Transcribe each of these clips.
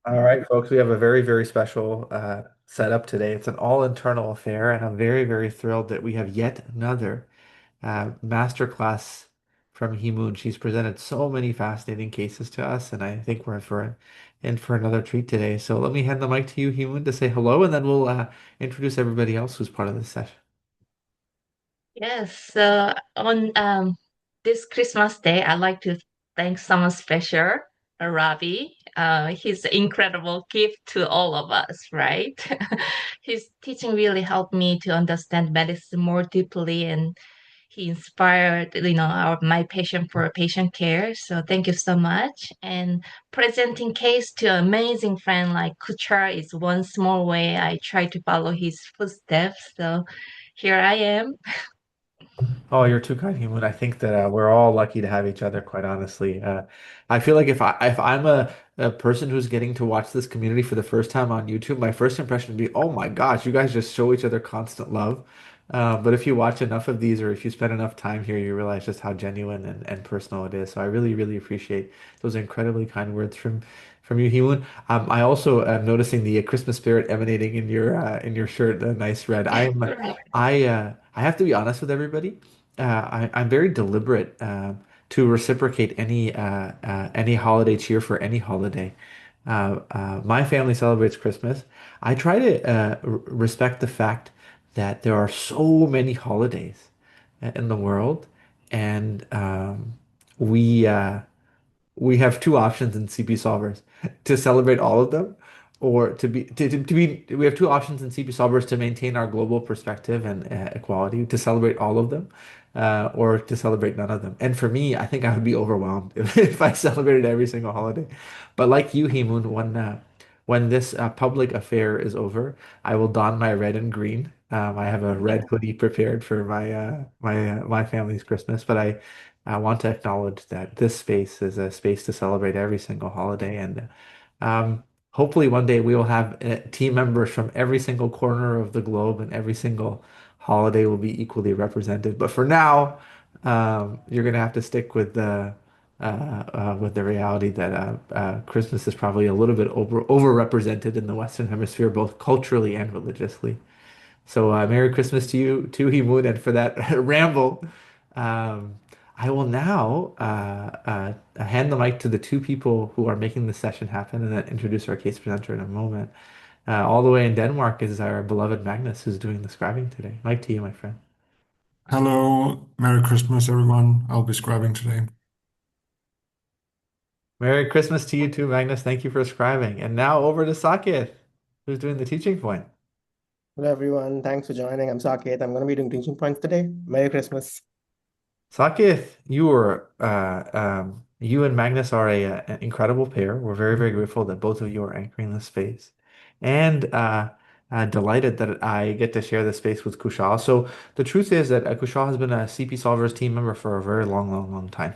All right, folks, we have a very, very special setup today. It's an all internal affair, and I'm very, very thrilled that we have yet another masterclass from Himoon. She's presented so many fascinating cases to us, and I think we're in for another treat today. So let me hand the mic to you, Himoon, to say hello, and then we'll introduce everybody else who's part of this session. Yes, so on this Christmas Day, I'd like to thank someone special, Ravi. He's an incredible gift to all of us, right? His teaching really helped me to understand medicine more deeply, and he inspired, my passion for patient care. So thank you so much. And presenting case to an amazing friend like Kuchal is one small way I try to follow his footsteps. So here I am. Oh, you're too kind, Human. I think that we're all lucky to have each other, quite honestly. I feel like if I'm a person who's getting to watch this community for the first time on YouTube, my first impression would be, oh my gosh, you guys just show each other constant love. But if you watch enough of these or if you spend enough time here, you realize just how genuine and personal it is. So I really, really appreciate those incredibly kind words from you, Himun. I also am noticing the Christmas spirit emanating in your shirt, a nice red. I have to be honest with everybody. I'm very deliberate to reciprocate any holiday cheer for any holiday. My family celebrates Christmas. I try to respect the fact that there are so many holidays in the world, and we we have two options in CP solvers to celebrate all of them or to be we have two options in CP solvers to maintain our global perspective and equality to celebrate all of them or to celebrate none of them. And for me, I think I would be overwhelmed if I celebrated every single holiday. But like you, Heemoon, when this public affair is over, I will don my red and green. I have a red hoodie prepared for my family's Christmas, but I want to acknowledge that this space is a space to celebrate every single holiday. And um, hopefully one day we will have team members from every single corner of the globe and every single holiday will be equally represented. But for now, you're going to have to stick with the reality that Christmas is probably a little bit overrepresented in the Western Hemisphere, both culturally and religiously. So Merry Christmas to you too, Moon, and for that ramble, um, I will now hand the mic to the two people who are making the session happen, and then introduce our case presenter in a moment. All the way in Denmark is our beloved Magnus, who's doing the scribing today. Mic to you, my friend. Hello, Merry Christmas, everyone. I'll be scribing today. Merry Christmas to you too, Magnus. Thank you for scribing. And now over to Sakit, who's doing the teaching point. Hello everyone, thanks for joining. I'm Saket. I'm going to be doing teaching points today. Merry Christmas. Sakith, you and Magnus are an incredible pair. We're very, very grateful that both of you are anchoring this space, and delighted that I get to share this space with Kushal. So the truth is that Kushal has been a CP Solvers team member for a very long, long, long time.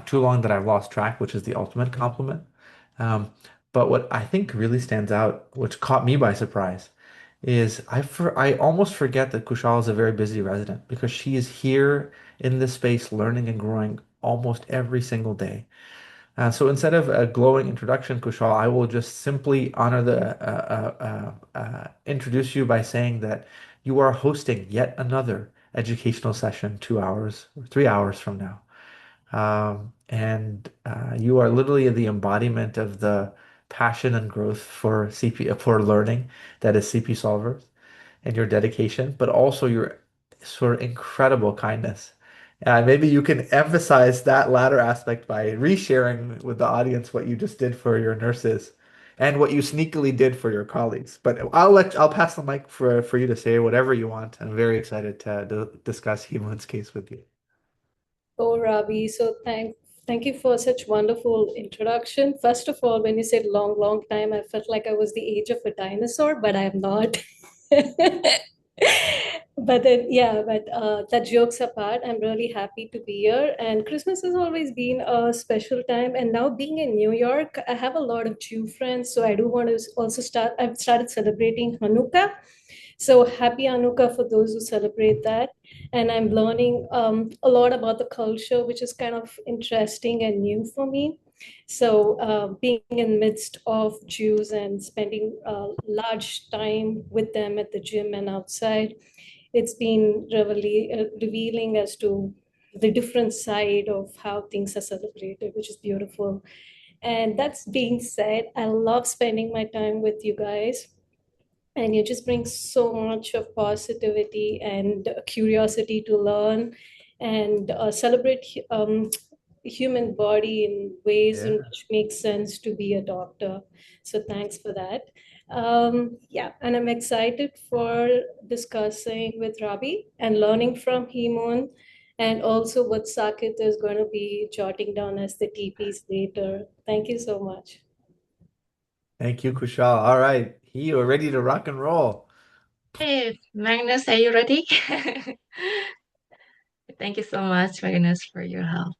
Too long that I've lost track, which is the ultimate compliment. Um, but what I think really stands out, which caught me by surprise, is I almost forget that Kushal is a very busy resident because she is here in this space learning and growing almost every single day. So instead of a glowing introduction, Kushal, I will just simply honor the introduce you by saying that you are hosting yet another educational session 2 hours or 3 hours from now. And you are literally the embodiment of the passion and growth for CP for learning that is CP solvers and your dedication, but also your sort of incredible kindness. Maybe you can emphasize that latter aspect by resharing with the audience what you just did for your nurses and what you sneakily did for your colleagues. But I'll pass the mic for you to say whatever you want. I'm very excited to discuss Hemon's case with you. Oh, Rabih, so thank you for such wonderful introduction. First of all, when you said long, long time, I felt like I was the age of a dinosaur, but I'm not. But then, yeah, but that jokes apart, I'm really happy to be here. And Christmas has always been a special time. And now being in New York, I have a lot of Jew friends. So I do want to also I've started celebrating Hanukkah. So happy Hanukkah for those who celebrate that. And I'm learning a lot about the culture, which is kind of interesting and new for me. So being in midst of Jews and spending large time with them at the gym and outside, it's been really revealing as to the different side of how things are celebrated, which is beautiful. And that's being said, I love spending my time with you guys. And you just bring so much of positivity and curiosity to learn and celebrate human body in ways in Yeah. which makes sense to be a doctor. So thanks for that. Yeah, and I'm excited for discussing with Rabi and learning from Himon, and also what Sakit is going to be jotting down as the TPs later. Thank you so much. Thank you, Kushal. All right. You're ready to rock and roll. Hey, Magnus, are you ready? Thank you so much, Magnus, for your help.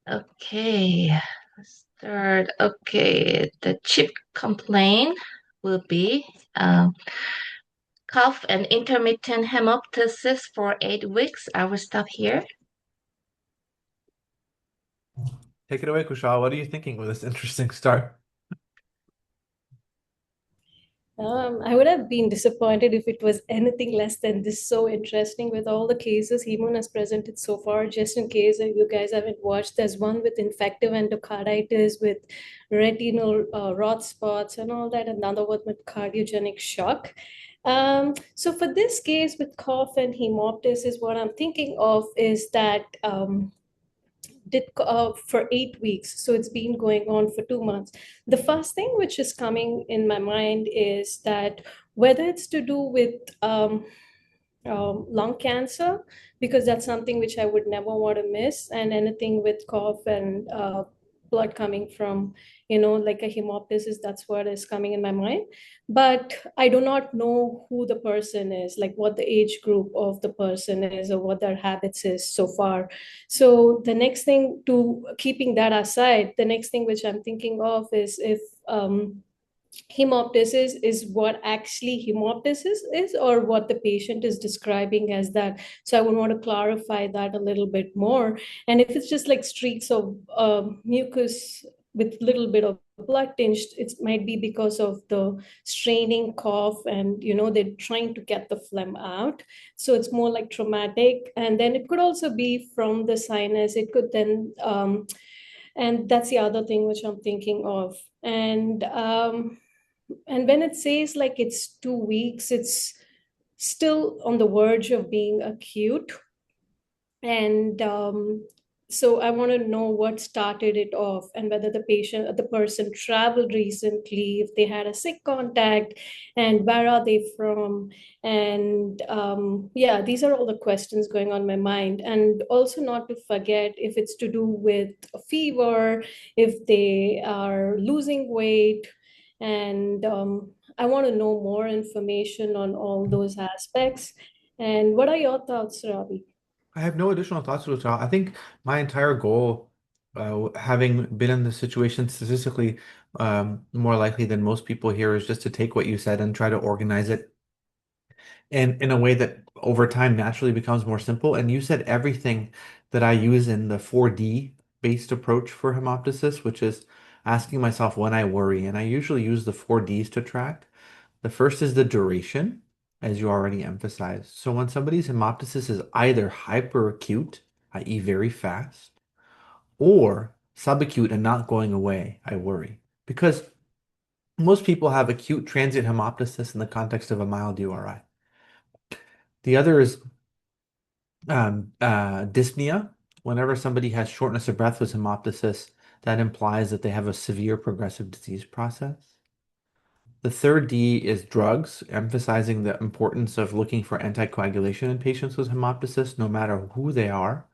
Okay, let's start. Okay, the chief complaint will be cough and intermittent hemoptysis for 8 weeks. I will stop here. Take it away, Kushal. What are you thinking with this interesting start? I would have been disappointed if it was anything less than this. So interesting with all the cases Hemon has presented so far. Just in case you guys haven't watched, there's one with infective endocarditis, with retinal rod spots and all that, another one with cardiogenic shock. So for this case with cough and hemoptysis, what I'm thinking of is that did for 8 weeks. So it's been going on for 2 months. The first thing which is coming in my mind is that whether it's to do with lung cancer, because that's something which I would never want to miss, and anything with cough and blood coming from, like a hemoptysis, that's what is coming in my mind. But I do not know who the person is, like what the age group of the person is or what their habits is so far. So the next thing, to keeping that aside, the next thing which I'm thinking of is if hemoptysis is what actually hemoptysis is or what the patient is describing as that. So I would want to clarify that a little bit more. And if it's just like streaks of mucus with little bit of blood tinge, it might be because of the straining cough and they're trying to get the phlegm out. So it's more like traumatic. And then it could also be from the sinus. It could then and that's the other thing which I'm thinking of. And when it says like it's 2 weeks, it's still on the verge of being acute. And so I want to know what started it off and whether the person traveled recently, if they had a sick contact, and where are they from. And yeah, these are all the questions going on in my mind. And also not to forget if it's to do with a fever, if they are losing weight. And I want to know more information on all those aspects. And what are your thoughts, Ravi? I have no additional thoughts, Kushal. I think my entire goal, having been in this situation statistically more likely than most people here, is just to take what you said and try to organize it in a way that over time naturally becomes more simple. And you said everything that I use in the 4D based approach for hemoptysis, which is asking myself when I worry. And I usually use the 4Ds to track. The first is the duration, as you already emphasized. So when somebody's hemoptysis is either hyperacute, i.e., very fast, or subacute and not going away, I worry. Because most people have acute transient hemoptysis in the context of a mild URI. The other is dyspnea. Whenever somebody has shortness of breath with hemoptysis, that implies that they have a severe progressive disease process. The third D is drugs, emphasizing the importance of looking for anticoagulation in patients with hemoptysis, no matter who they are,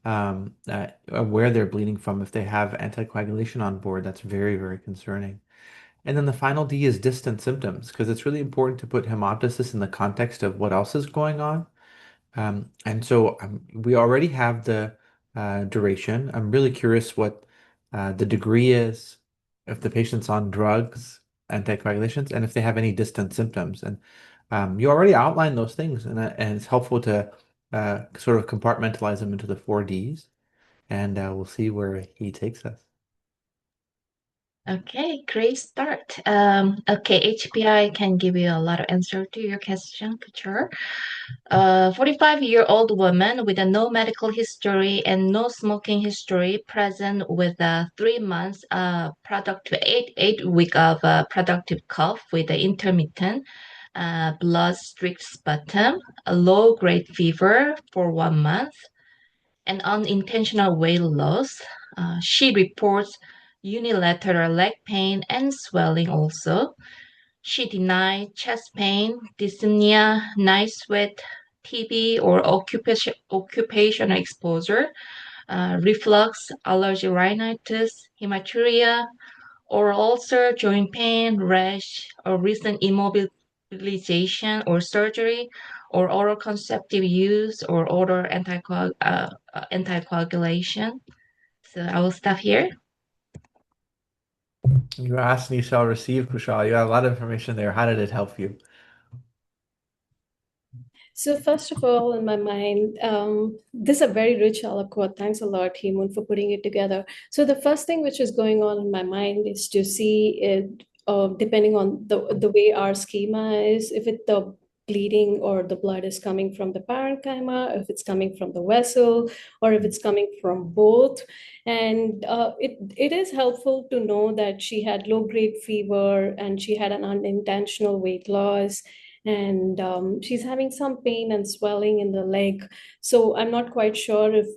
where they're bleeding from. If they have anticoagulation on board, that's very, very concerning. And then the final D is distant symptoms, because it's really important to put hemoptysis in the context of what else is going on. And so we already have the duration. I'm really curious what the degree is, if the patient's on drugs, anticoagulations, and if they have any distant symptoms. And you already outlined those things, and it's helpful to sort of compartmentalize them into the 4Ds. and we'll see where he takes us. Okay, great start. Okay, HPI can give you a lot of answer to your question, Kuchal. 45-year-old woman with a no medical history and no smoking history present with 3 months product to 8 week of productive cough with the intermittent blood streak sputum, a low grade fever for 1 month, and unintentional weight loss. She reports unilateral leg pain and swelling also. She denied chest pain, dyspnea, night sweat, TB, or occupational exposure, reflux, allergy rhinitis, hematuria, oral ulcer, joint pain, rash, or recent immobilization or surgery, or oral contraceptive use, or oral anticoagulation. So I will stop here. You asked and you shall receive, Kushal. You got a lot of information there. How did it help you? So first of all, in my mind, this is a very rich aliquot. Thanks a lot, Hemun, for putting it together. So the first thing which is going on in my mind is to see it, depending on the way our schema is, if the bleeding or the blood is coming from the parenchyma, if it's coming from the vessel, or if it's coming from both. And it is helpful to know that she had low-grade fever and she had an unintentional weight loss, and she's having some pain and swelling in the leg. So I'm not quite sure if,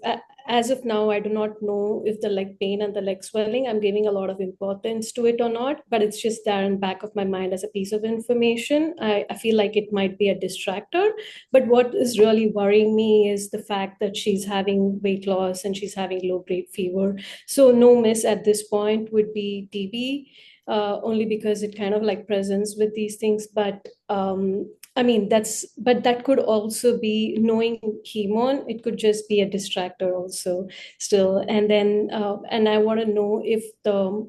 as of now, I do not know if the leg pain and the leg swelling, I'm giving a lot of importance to it or not, but it's just there in back of my mind as a piece of information. I feel like it might be a distractor, but what is really worrying me is the fact that she's having weight loss and she's having low grade fever. So no miss at this point would be TB, only because it kind of like presents with these things. But I mean, but that could also be knowing Hemon, it could just be a distractor also still. And then, and I want to know if the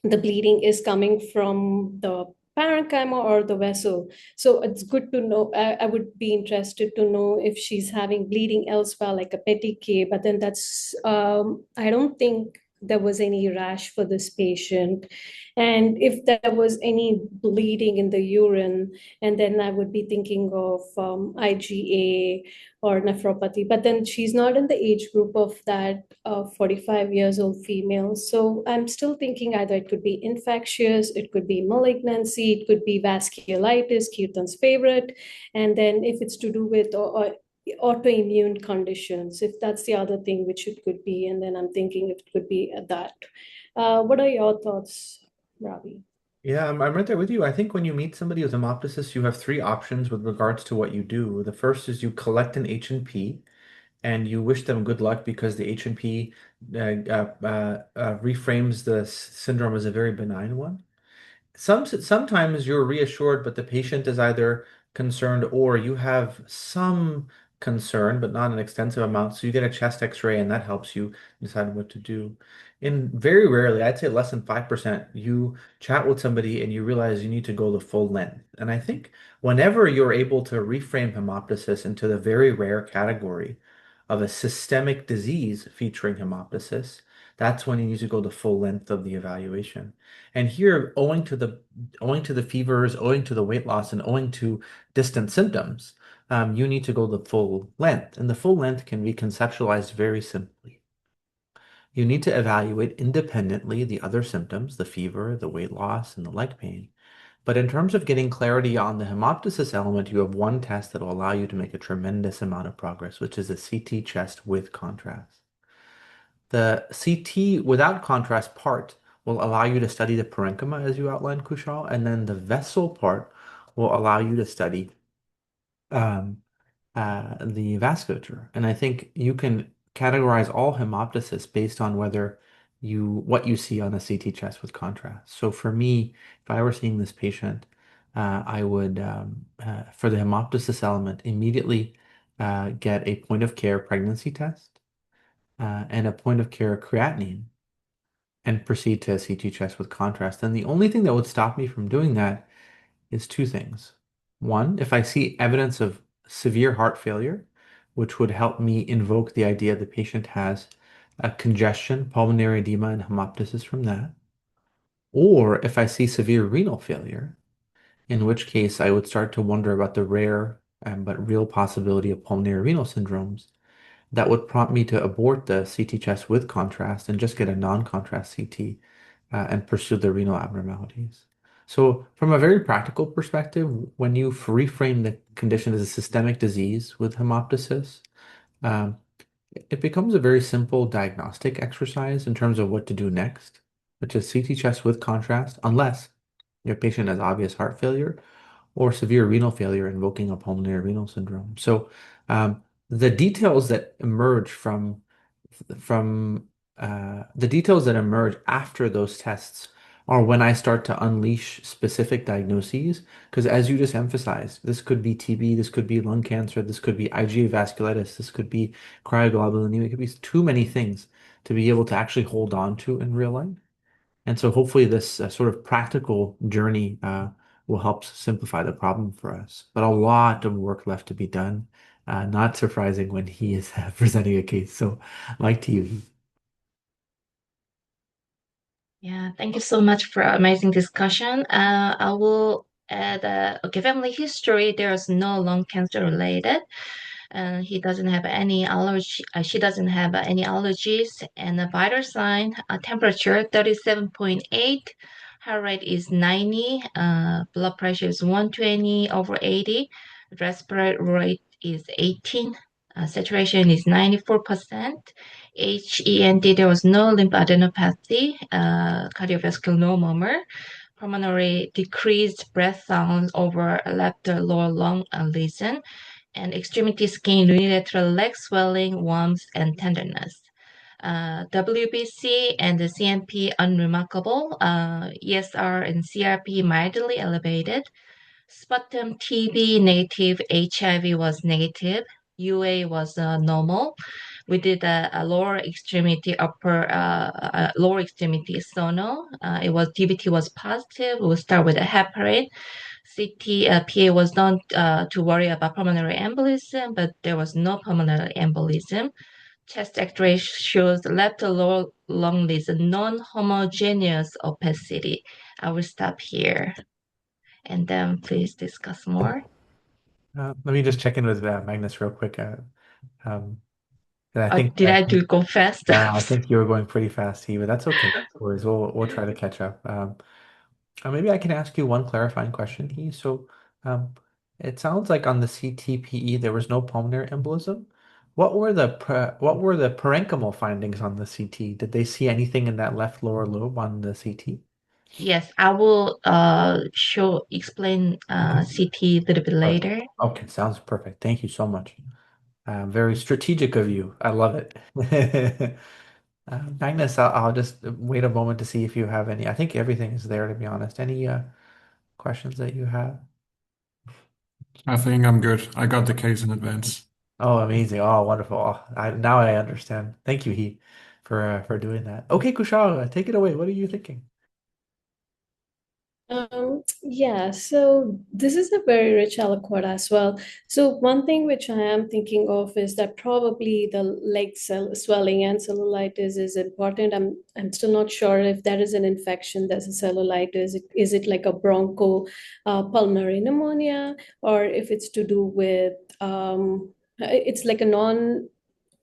bleeding is coming from the parenchyma or the vessel. So it's good to know. I would be interested to know if she's having bleeding elsewhere, like a petechiae, but then I don't think there was any rash for this patient. And if there was any bleeding in the urine, and then I would be thinking of IgA or nephropathy. But then she's not in the age group of that 45 years old female. So I'm still thinking either it could be infectious, it could be malignancy, it could be vasculitis, Kirtan's favorite. And then if it's to do with or autoimmune conditions, if that's the other thing which it could be. And then I'm thinking if it could be that. What are your thoughts, Ravi? Yeah, I'm right there with you. I think when you meet somebody with hemoptysis, you have three options with regards to what you do. The first is you collect an H&P and you wish them good luck because the H&P reframes the syndrome as a very benign one. Sometimes you're reassured, but the patient is either concerned or you have some concern, but not an extensive amount. So you get a chest X-ray, and that helps you decide what to do. In very rarely, I'd say less than 5%, you chat with somebody and you realize you need to go the full length. And I think whenever you're able to reframe hemoptysis into the very rare category of a systemic disease featuring hemoptysis, that's when you need to go the full length of the evaluation. And here, owing to the fevers, owing to the weight loss, and owing to distant symptoms, you need to go the full length. And the full length can be conceptualized very simply. You need to evaluate independently the other symptoms, the fever, the weight loss, and the leg pain. But in terms of getting clarity on the hemoptysis element, you have one test that will allow you to make a tremendous amount of progress, which is a CT chest with contrast. The CT without contrast part will allow you to study the parenchyma as you outlined, Kushal, and then the vessel part will allow you to study um, the vasculature. And I think you can categorize all hemoptysis based on what you see on a CT chest with contrast. So for me, if I were seeing this patient, I would, for the hemoptysis element, immediately get a point of care pregnancy test and a point of care creatinine and proceed to a CT chest with contrast. And the only thing that would stop me from doing that is two things. One, if I see evidence of severe heart failure, which would help me invoke the idea the patient has congestion, pulmonary edema, and hemoptysis from that, or if I see severe renal failure, in which case I would start to wonder about the rare but real possibility of pulmonary renal syndromes that would prompt me to abort the CT chest with contrast and just get a non-contrast CT and pursue the renal abnormalities. So, from a very practical perspective, when you reframe the condition as a systemic disease with hemoptysis, um, it becomes a very simple diagnostic exercise in terms of what to do next, which is CT chest with contrast, unless your patient has obvious heart failure or severe renal failure invoking a pulmonary renal syndrome. So the details that emerge from the details that emerge after those tests are when I start to unleash specific diagnoses. Because as you just emphasized, this could be TB, this could be lung cancer, this could be IgA vasculitis, this could be cryoglobulinemia. It could be too many things to be able to actually hold on to in real life. And so hopefully this sort of practical journey will help simplify the problem for us. But a lot of work left to be done. Not surprising when he is presenting a case. So, Mike, to you. Heath. Yeah, thank you so much for amazing discussion. I will add, okay, family history, there's no lung cancer related. He doesn't have any allergy. She doesn't have any allergies. And the vital sign, temperature 37.8, heart rate is 90, blood pressure is 120 over 80, respiratory rate is 18, saturation is 94%. HENT, there was no lymphadenopathy, cardiovascular no murmur, pulmonary decreased breath sounds over left lower lung lesion, and extremity skin, unilateral leg swelling, warmth, and tenderness. WBC and the CMP unremarkable. ESR and CRP mildly elevated. Sputum TB negative, HIV was negative. UA was normal. We did a lower extremity, lower extremity sono. It was DVT was positive. We'll start with a heparin. CT PA was done to worry about pulmonary embolism, but there was no pulmonary embolism. Chest X-ray shows left lower lung lesion, non-homogeneous opacity. I will stop here, and then please discuss more. Let me just check in with Magnus real quick. Um, and I think Did I do go fast? yeah, I think you were going pretty fast, He, but that's okay. No worries. We'll try to catch up. Maybe I can ask you one clarifying question, He. So, um, it sounds like on the CTPE there was no pulmonary embolism. What were the parenchymal findings on the CT? Did they see anything in that left lower lobe on the CT? Yes, I will explain CT a little bit later. Okay, sounds perfect. Thank you so much. Very strategic of you. I love it. Magnus, I'll just wait a moment to see if you have any. I think everything is there, to be honest. Any questions that you have? I think I'm good. I got the case in advance. Oh, amazing. Oh, wonderful. Oh, now I understand. Thank you, He, for doing that. Okay, Kushal, take it away. What are you thinking? Yeah, so this is a very rich aliquot as well. So one thing which I am thinking of is that probably the leg cell swelling and cellulitis is important. I'm still not sure if that is an infection, that's a cellulitis. Is it like a broncho pulmonary pneumonia, or if it's to do with it's like a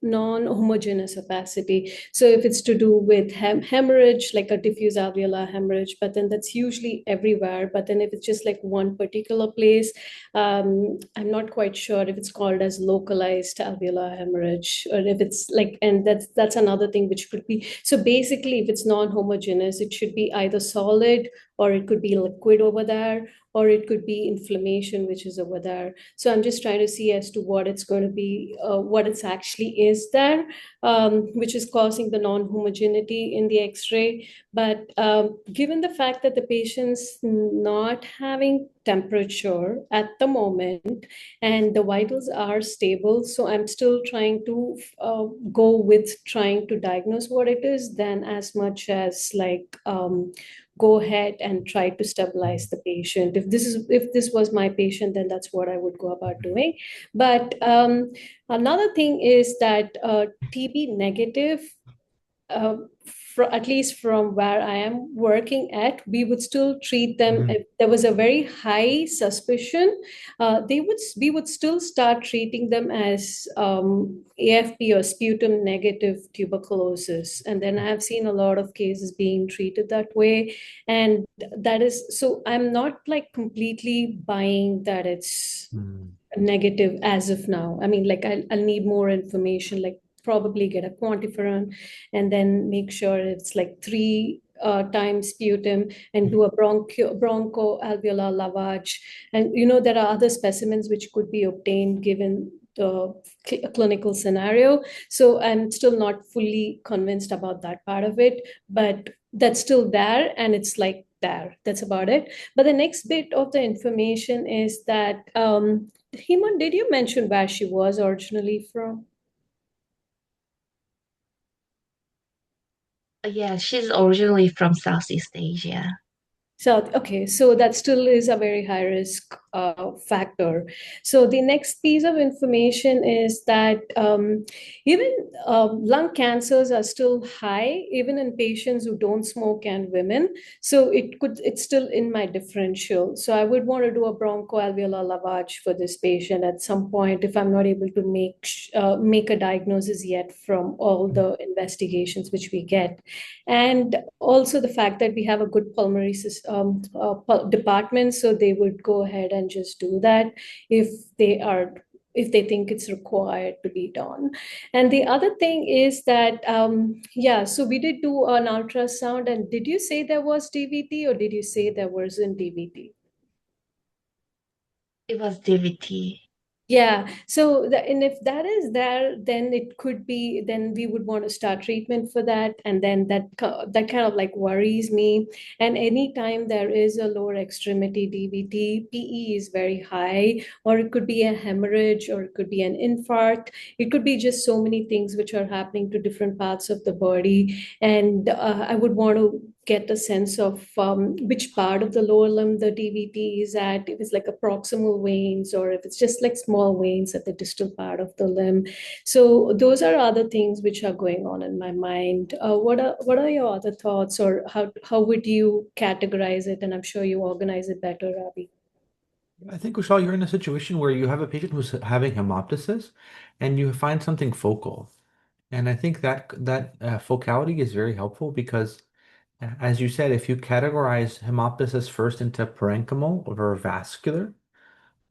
non-homogeneous opacity. So if it's to do with hemorrhage, like a diffuse alveolar hemorrhage, but then that's usually everywhere. But then if it's just like one particular place, I'm not quite sure if it's called as localized alveolar hemorrhage, or if it's like, and that's another thing which could be. So basically, if it's non-homogeneous, it should be either solid, or it could be liquid over there, or it could be inflammation, which is over there. So I'm just trying to see as to what it's going to be, what it's actually is there, which is causing the non-homogeneity in the X-ray. But given the fact that the patient's not having temperature at the moment and the vitals are stable, so I'm still trying to go with trying to diagnose what it is, then as much as like go ahead and try to stabilize the patient. If this was my patient, then that's what I would go about doing. But another thing is that TB negative at least from where I am working at, we would still treat them. Mhm. If there was a very high suspicion, we would still start treating them as AFP or sputum negative tuberculosis. And then I have seen a lot of cases being treated that way. And that is so I'm not like completely buying that it's Mm. negative as of now. I mean, like I'll need more information, like probably get a quantiferon and then make sure it's like three times sputum and do a bronchoalveolar lavage. And there are other specimens which could be obtained given the clinical scenario. So I'm still not fully convinced about that part of it, but that's still there and it's like there. That's about it. But the next bit of the information is that Hemant, did you mention where she was originally from? Yeah, she's originally from Southeast Asia. South, okay, so that still is a very high risk factor. So the next piece of information is that even lung cancers are still high, even in patients who don't smoke and women. So it's still in my differential. So I would want to do a bronchoalveolar lavage for this patient at some point if I'm not able to make a diagnosis yet from all the investigations which we get. And also the fact that we have a good pulmonary department, so they would go ahead and just do that if they are if they think it's required to be done. And the other thing is that yeah, so we did do an ultrasound. And did you say there was DVT or did you say there wasn't DVT? It was DVT. Yeah. So, and if that is there, then it could be, then we would want to start treatment for that. And then that kind of like worries me. And anytime there is a lower extremity DVT, PE is very high, or it could be a hemorrhage, or it could be an infarct. It could be just so many things which are happening to different parts of the body. And I would want to get a sense of which part of the lower limb the DVT is at, if it's like a proximal veins or if it's just like small veins at the distal part of the limb. So those are other things which are going on in my mind. What are your other thoughts, or how would you categorize it? And I'm sure you organize it better, Ravi. I think, Kushal, you're in a situation where you have a patient who's having hemoptysis and you find something focal. And I think that focality is very helpful because, as you said, if you categorize hemoptysis first into parenchymal or vascular,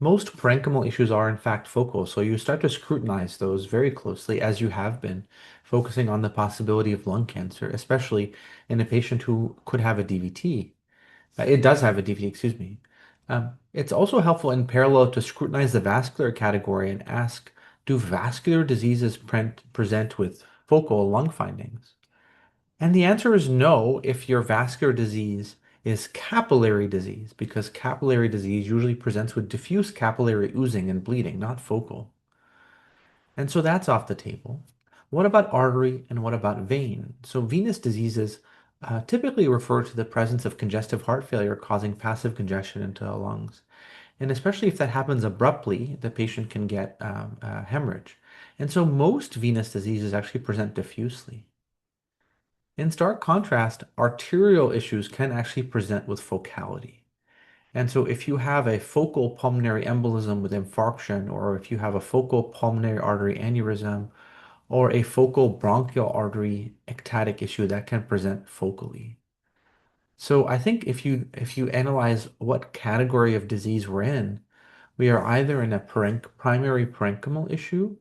most parenchymal issues are in fact focal. So you start to scrutinize those very closely as you have been, focusing on the possibility of lung cancer, especially in a patient who could have a DVT. It does have a DVT, excuse me. It's also helpful in parallel to scrutinize the vascular category and ask, do vascular diseases present with focal lung findings? And the answer is no if your vascular disease is capillary disease, because capillary disease usually presents with diffuse capillary oozing and bleeding, not focal. And so that's off the table. What about artery and what about vein? So venous diseases typically refer to the presence of congestive heart failure causing passive congestion into the lungs. And especially if that happens abruptly, the patient can get hemorrhage. And so most venous diseases actually present diffusely. In stark contrast, arterial issues can actually present with focality. And so if you have a focal pulmonary embolism with infarction, or if you have a focal pulmonary artery aneurysm, or a focal bronchial artery ectatic issue, that can present focally. So I think if you analyze what category of disease we're in, we are either in a primary parenchymal issue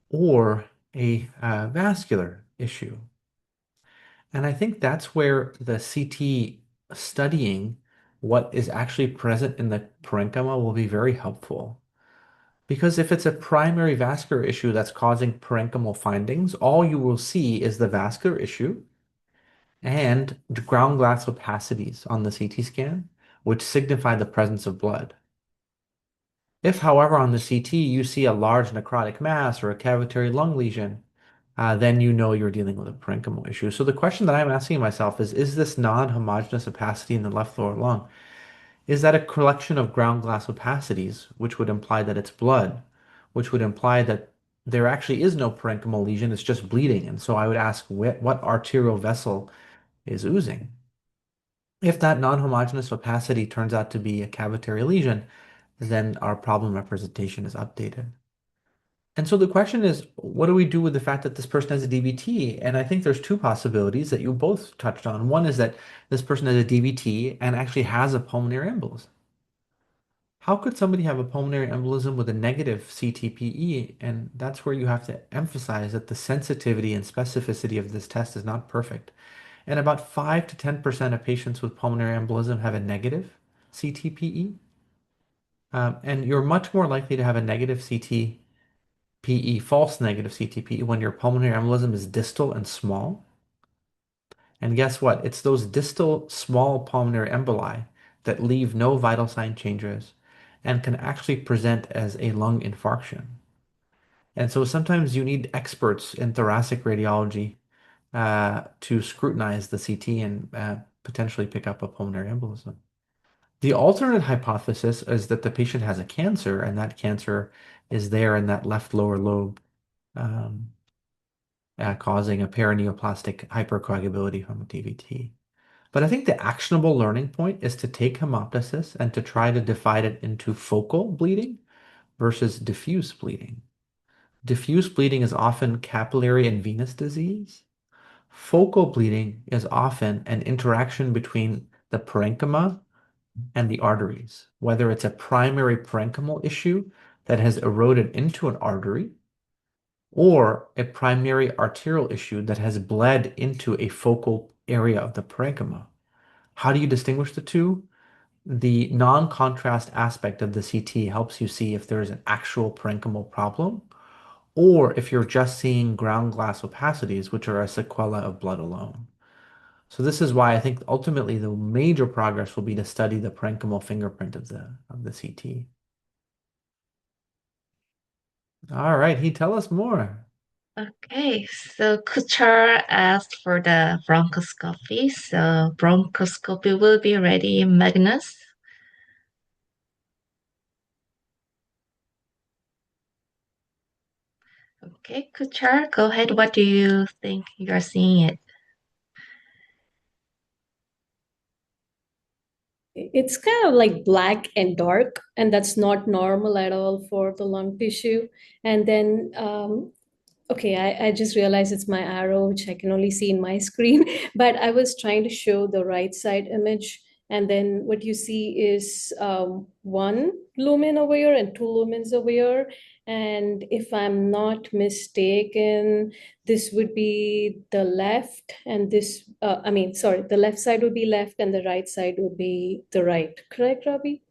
or a vascular issue. And I think that's where the CT studying what is actually present in the parenchyma will be very helpful. Because if it's a primary vascular issue that's causing parenchymal findings, all you will see is the vascular issue and the ground glass opacities on the CT scan, which signify the presence of blood. If, however, on the CT you see a large necrotic mass or a cavitary lung lesion, then you know you're dealing with a parenchymal issue. So the question that I'm asking myself is this non-homogeneous opacity in the left lower lung, is that a collection of ground glass opacities, which would imply that it's blood, which would imply that there actually is no parenchymal lesion, it's just bleeding. And so I would ask what arterial vessel is oozing. If that non-homogeneous opacity turns out to be a cavitary lesion, then our problem representation is updated. And so the question is, what do we do with the fact that this person has a DVT? And I think there's two possibilities that you both touched on. One is that this person has a DVT and actually has a pulmonary embolism. How could somebody have a pulmonary embolism with a negative CTPE? And that's where you have to emphasize that the sensitivity and specificity of this test is not perfect. And about 5 to 10% of patients with pulmonary embolism have a negative CTPE. And you're much more likely to have a negative CTPE, false negative CTPE, when your pulmonary embolism is distal and small. And guess what? It's those distal small pulmonary emboli that leave no vital sign changes and can actually present as a lung infarction. And so sometimes you need experts in thoracic radiology to scrutinize the CT and potentially pick up a pulmonary embolism. The alternate hypothesis is that the patient has a cancer, and that cancer is there in that left lower lobe, um, causing a paraneoplastic hypercoagulability from a DVT. But I think the actionable learning point is to take hemoptysis and to try to divide it into focal bleeding versus diffuse bleeding. Diffuse bleeding is often capillary and venous disease. Focal bleeding is often an interaction between the parenchyma and the arteries, whether it's a primary parenchymal issue that has eroded into an artery or a primary arterial issue that has bled into a focal area of the parenchyma. How do you distinguish the two? The non-contrast aspect of the CT helps you see if there is an actual parenchymal problem or if you're just seeing ground glass opacities, which are a sequela of blood alone. So this is why I think ultimately the major progress will be to study the parenchymal fingerprint of the CT. All right, he tell us more. Okay, so Kuchal asked for the bronchoscopy. So bronchoscopy will be ready, Magnus. Okay, Kuchal, go ahead. What do you think you're seeing it? It's kind of like black and dark, and that's not normal at all for the lung tissue. And then okay, I just realized it's my arrow, which I can only see in my screen, but I was trying to show the right side image. And then what you see is one lumen over here and two lumens over here. And if I'm not mistaken, this would be the left, and this, I mean, sorry, the left side would be left and the right side would be the right. Correct, Rabih?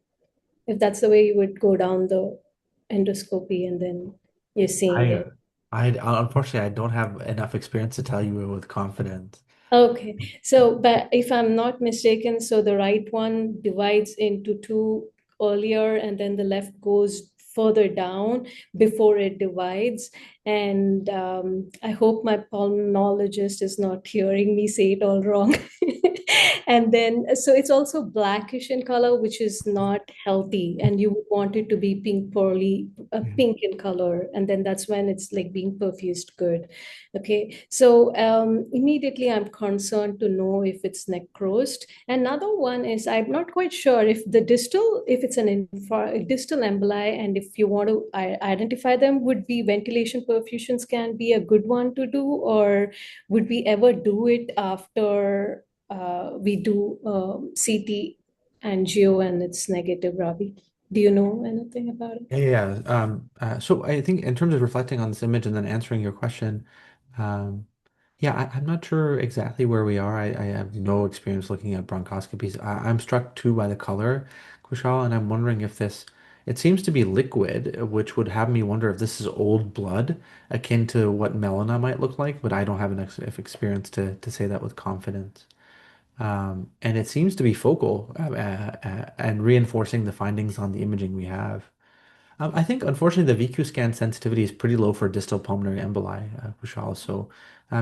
If that's the way you would go down the endoscopy and then you're seeing I it. I unfortunately I don't have enough experience to tell you with confidence. Okay, so but if I'm not mistaken, so the right one divides into two earlier, and then the left goes further down before it divides. And I hope my pulmonologist is not hearing me say it all wrong. And then, so it's also blackish in color, which is not healthy, and you would want it to be pink, pearly, Mhm. pink in color, and then that's when it's like being perfused good. Okay, so immediately I'm concerned to know if it's necrosed. Another one is I'm not quite sure if the distal, if it's an distal emboli, and if you want to identify them, would be ventilation perfusion scan be a good one to do, or would we ever do it after we do CT angio and it's negative, Ravi? Do you know anything about it? Yeah. So I think in terms of reflecting on this image and then answering your question, um, yeah, I'm not sure exactly where we are. I have no experience looking at bronchoscopies. I'm struck too by the color, Kushal, and I'm wondering if this, it seems to be liquid, which would have me wonder if this is old blood, akin to what melena might look like, but I don't have enough experience to say that with confidence. And it seems to be focal and reinforcing the findings on the imaging we have. I think, unfortunately, the VQ scan sensitivity is pretty low for distal pulmonary emboli, Kushal. So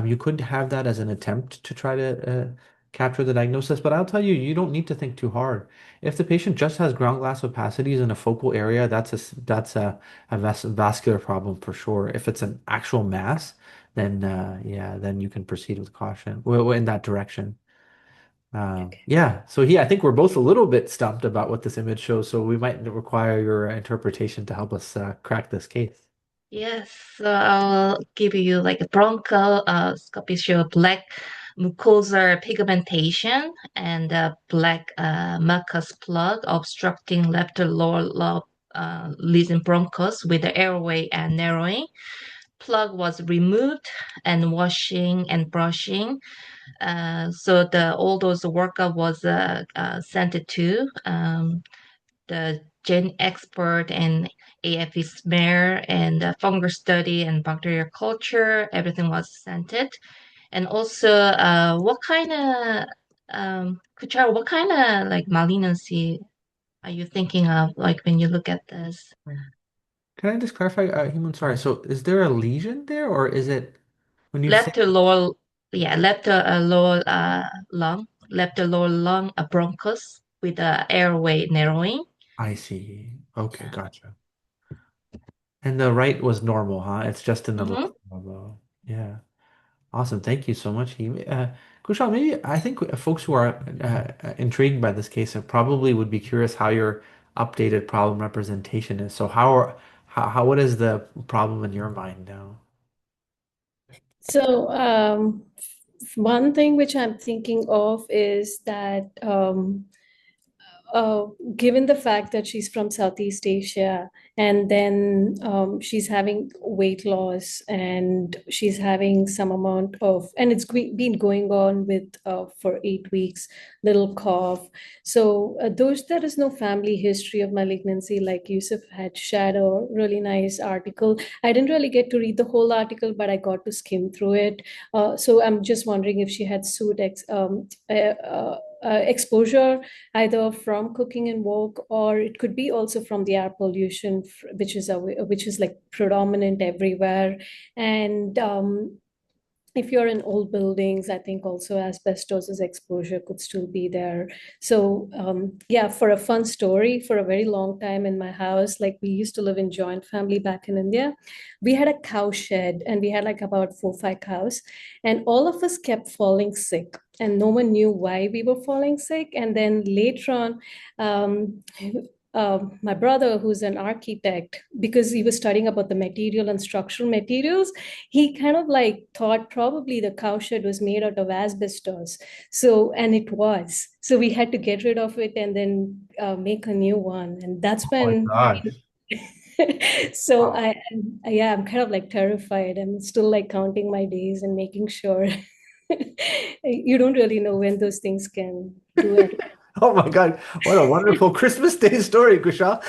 you could have that as an attempt to try to capture the diagnosis. But I'll tell you, you don't need to think too hard. If the patient just has ground glass opacities in a focal area, that's a vascular problem for sure. If it's an actual mass, then yeah, then you can proceed with caution. Well, in that direction. Okay. Yeah. So I think we're both a little bit stumped about what this image shows. So we might require your interpretation to help us crack this case. Yes, so I'll give you like a bronchoscopy show black mucosal pigmentation and black mucus plug obstructing left lower lobe lesion bronchus with the airway and narrowing. Plug was removed and washing and brushing. So the all those workup was sent to the gen expert and AFE smear and the fungus study and bacterial culture. Everything was sent it. And also, what kind of Kuchal, what kind of like malignancy are you thinking of, like when you look at this? Can I just clarify, Himun, sorry. So is there a lesion there, or is it when you say Left to lower, yeah, left lower left lower lung, a bronchus with the airway narrowing. I see. Okay, gotcha. And the right was normal, huh? It's just in the Mm-hmm. left elbow. Yeah. Awesome. Thank you so much. Kushal, maybe I think folks who are intrigued by this case probably would be curious how your updated problem representation is. So what is the problem in your mind now? So, one thing which I'm thinking of is that uh, given the fact that she's from Southeast Asia and then she's having weight loss and she's having some amount of, and it's been going on with for 8 weeks, little cough. So there is no family history of malignancy like Yusuf had shared a really nice article. I didn't really get to read the whole article, but I got to skim through it. So I'm just wondering if she had exposure either from cooking and wok, or it could be also from the air pollution, which is like predominant everywhere. And if you're in old buildings, I think also asbestosis exposure could still be there. So yeah, for a fun story, for a very long time in my house, like we used to live in joint family back in India, we had a cow shed and we had like about 4 or 5 cows, and all of us kept falling sick and no one knew why we were falling sick. And then later on, um, my brother, who's an architect, because he was studying about the material and structural materials, he kind of like thought probably the cowshed was made out of asbestos. So, and it was. So we had to get rid of it and then make a new one. And that's Oh my when, gosh. so Wow. yeah, I'm kind of like terrified. I'm still like counting my days and making sure you don't really know when those things can do it. Oh my God. What a wonderful Christmas Day story, Kushal.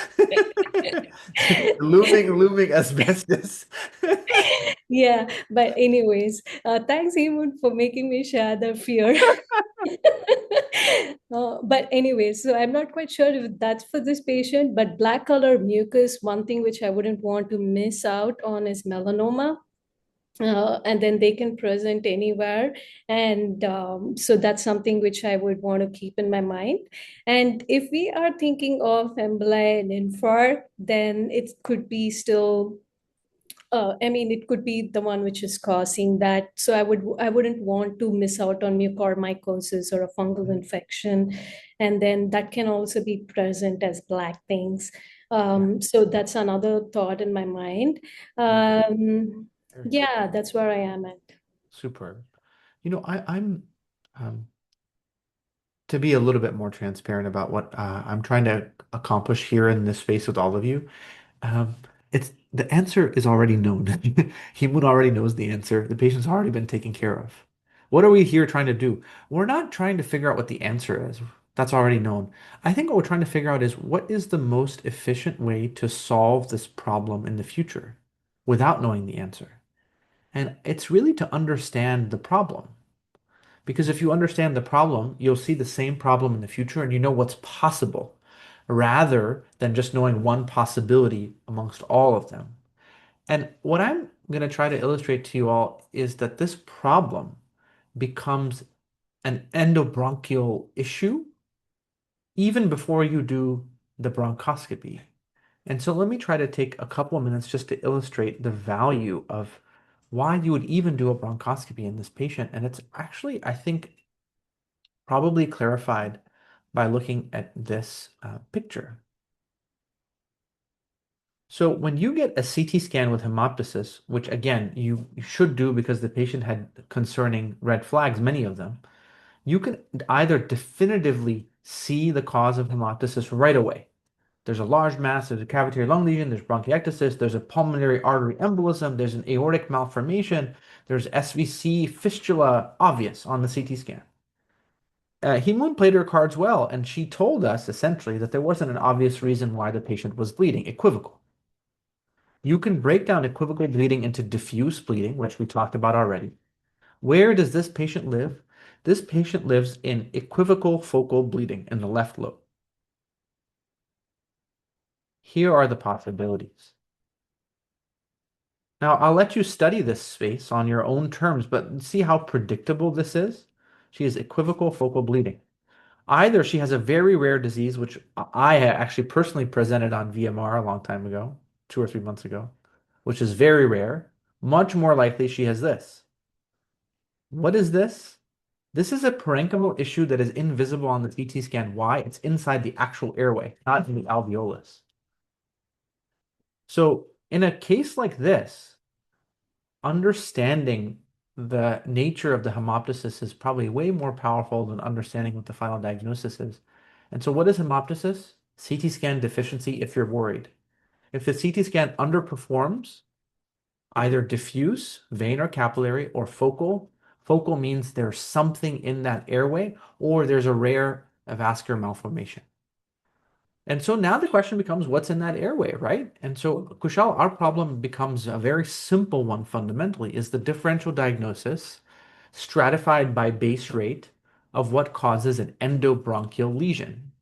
Looming asbestos. Yeah, but anyways, thanks, Eamon, for making me share the fear. But anyways, so I'm not quite sure if that's for this patient, but black color mucus, one thing which I wouldn't want to miss out on is melanoma. And then they can present anywhere. And so that's something which I would want to keep in my mind. And if we are thinking of emboli and infarct, then it could be still I mean, it could be the one which is causing that. So I wouldn't want to miss out on mucormycosis or a fungal infection, and then that can also be present as black things. So that's another thought in my mind. Very cool. Yeah, that's where I am at. Super. I'm um, to be a little bit more transparent about what I'm trying to accomplish here in this space with all of you. Um, it's the answer is already known. Himun already knows the answer. The patient's already been taken care of. What are we here trying to do? We're not trying to figure out what the answer is. That's already known. I think what we're trying to figure out is what is the most efficient way to solve this problem in the future without knowing the answer. And it's really to understand the problem. Because if you understand the problem, you'll see the same problem in the future and you know what's possible, rather than just knowing one possibility amongst all of them. And what I'm going to try to illustrate to you all is that this problem becomes an endobronchial issue even before you do the bronchoscopy. And so let me try to take a couple of minutes just to illustrate the value of why you would even do a bronchoscopy in this patient. And it's actually, I think, probably clarified by looking at this picture. So when you get a CT scan with hemoptysis, which again, you should do because the patient had concerning red flags, many of them, you can either definitively see the cause of hemoptysis right away. There's a large mass, there's a cavitary lung lesion, there's bronchiectasis, there's a pulmonary artery embolism, there's an aortic malformation, there's SVC fistula obvious on the CT scan. Hemoon played her cards well, and she told us essentially that there wasn't an obvious reason why the patient was bleeding, equivocal. You can break down equivocal bleeding into diffuse bleeding, which we talked about already. Where does this patient live? This patient lives in equivocal focal bleeding in the left lobe. Here are the possibilities. Now, I'll let you study this space on your own terms, but see how predictable this is? She has equivocal focal bleeding. Either she has a very rare disease, which I actually personally presented on VMR a long time ago, 2 or 3 months ago, which is very rare. Much more likely she has this. What is this? This is a parenchymal issue that is invisible on the CT scan. Why? It's inside the actual airway, not in the alveolus. So in a case like this, understanding the nature of the hemoptysis is probably way more powerful than understanding what the final diagnosis is. And so what is hemoptysis? CT scan deficiency if you're worried. If the CT scan underperforms, either diffuse, vein or capillary, or focal, focal means there's something in that airway or there's a rare vascular malformation. And so now the question becomes what's in that airway, right? And so, Kushal, our problem becomes a very simple one fundamentally, is the differential diagnosis stratified by base rate of what causes an endobronchial lesion.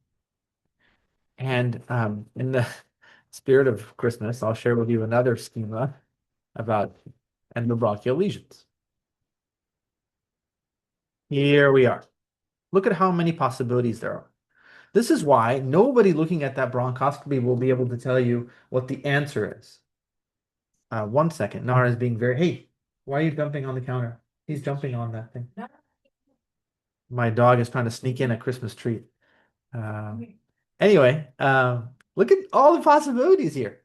And in the spirit of Christmas, I'll share with you another schema about endobronchial lesions. Here we are. Look at how many possibilities there are. This is why nobody looking at that bronchoscopy will be able to tell you what the answer is. 1 second. Nara is being very, hey, why are you jumping on the counter? He's jumping on that thing. My dog is trying to sneak in a Christmas treat. Anyway, look at all the possibilities here.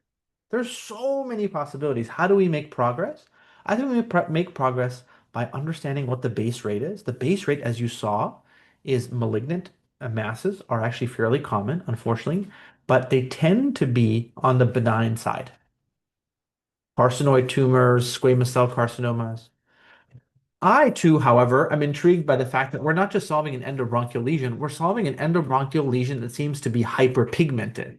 There's so many possibilities. How do we make progress? I think we make progress by understanding what the base rate is. The base rate, as you saw, is malignant masses are actually fairly common, unfortunately, but they tend to be on the benign side. Carcinoid tumors, squamous cell carcinomas. I too, however, am intrigued by the fact that we're not just solving an endobronchial lesion, we're solving an endobronchial lesion that seems to be hyperpigmented.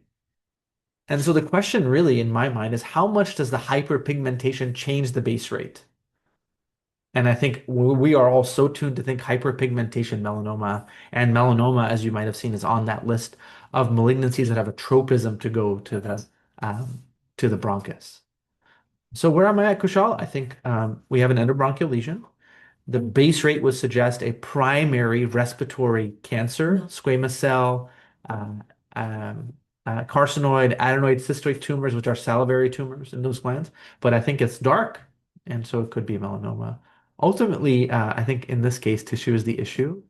And so the question really in my mind is how much does the hyperpigmentation change the base rate? And I think we are all so tuned to think hyperpigmentation melanoma, and melanoma, as you might have seen, is on that list of malignancies that have a tropism to go to the bronchus. So where am I at, Kushal? I think we have an endobronchial lesion. The base rate would suggest a primary respiratory cancer, squamous cell, carcinoid, adenoid, cystoid tumors, which are salivary tumors in those glands. But I think it's dark, and so it could be melanoma. Ultimately, I think in this case, tissue is the issue.